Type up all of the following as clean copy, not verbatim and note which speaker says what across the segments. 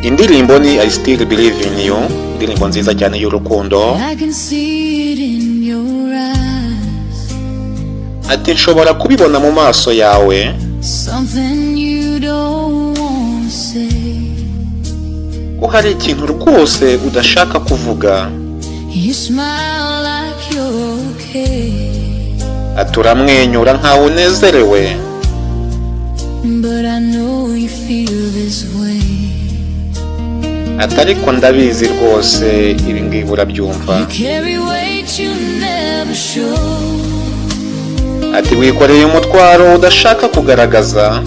Speaker 1: indirimbo ni I still believe in you, indirimbo nziza cyane y'urukundo. Ati nshobora kubibona mu maso yawe ko hari ikintu rwose udashaka kuvuga. Ati uramwenyura nkaho unezerewe, ati ariko ndabizi rwose ibi ngibi urabyumva. Ati wikoreye umutwaro udashaka kugaragaza,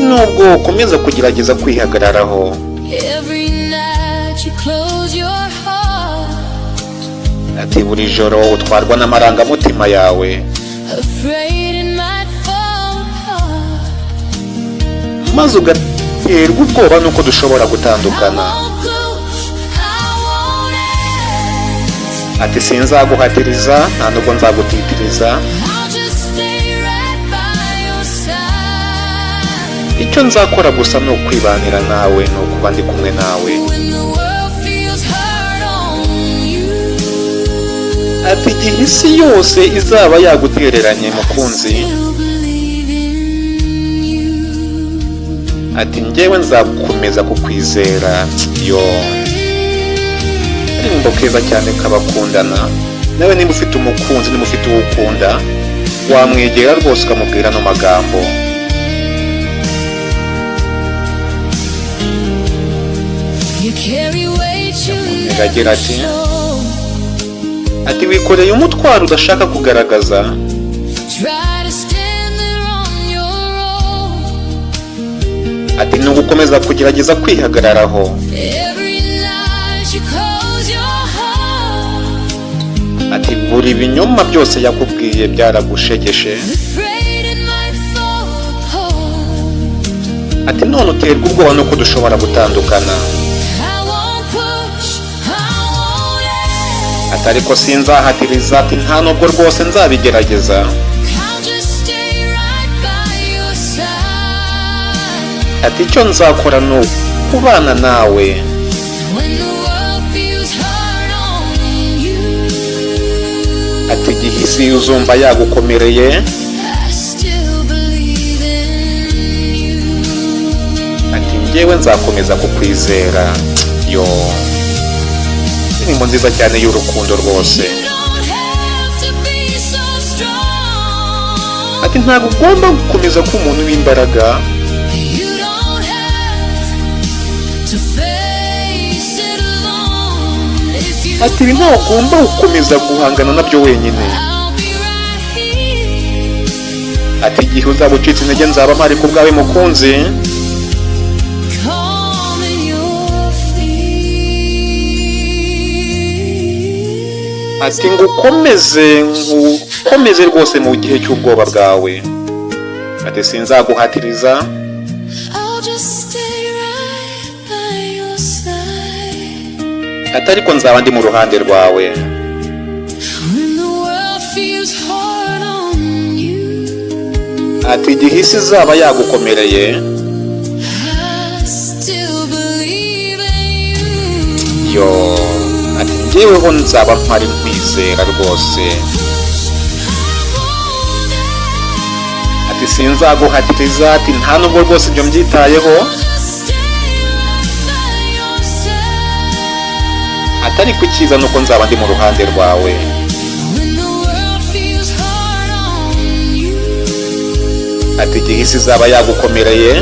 Speaker 1: nubwo ukomeza kugerageza kwihagararaho. Ati buri joro utwarwa n'amarangamutima yawe, maze ugaterwa ubwoba nuko dushobora gutandukana. Ati sinzaguhatiriza nta nubwo nzagutitiriza, icyo nzakora gusa ni ukwibanira nawe, ni ukuba ndi kumwe nawe. Ati igihe isi yose izaba yagutereranye mukunzi, ati njyewe nzakomeza kukwizera. Yo ndirimbo keza cyane kabakundana. Nawe niba ufite umukunzi, niba ufite uwo ukunda, wamwegera rwose ukamubwira no magambo. Agira ati wikoreye umutwaro udashaka kugaragaza, ati ni ugukomeza kugerageza kwihagararaho. Ati buri binyoma byose yakubwiye byaragushegeshe, ati none uterwa ubwoba nuko dushobora gutandukana. Ati ariko sinzahatiriza, ati nta nubwo rwose nzabigerageza. Ati icyo nzakora ni ukubana nawe. Ati igihe isi uzumva yagukomereye, ati njyewe nzakomeza kukwizera. Yo indirimbo nziza cyane y'urukundo rwose. Ati ntabwo ugomba gukomeza kuba umuntu w'imbaraga, ati ntabwo ugomba gukomeza guhangana nabyo wenyine. Ati igihe uzaba ucitse intege nzaba mpari ku bwawe mukunzi. Ati ngo ukomeze rwose mu gihe cy'ubwoba bwawe. Ati sinzaguhatiriza, ati ariko nzaba ndi mu ruhande rwawe. Ati igihe isi izaba yagukomereye, yo ati njyeweho nzaba mpari nkwizera rwose. Ati sinzaguhatiriza, ati nta nubwo rwose ibyo mbyitayeho, ati ariko icyiza nuko nzaba ndi mu ruhande rwawe. Ati igihe isi izaba yagukomereye,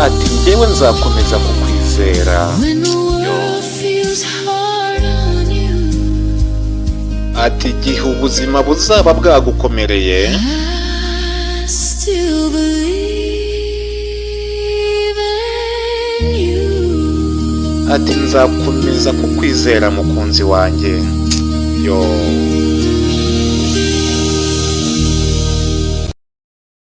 Speaker 1: ati njyewe nzakomeza kukwizera. Ati igihe ubuzima buzaba bwagukomereye, ati nzakomeza kukwizera mukunzi wanjye. Yo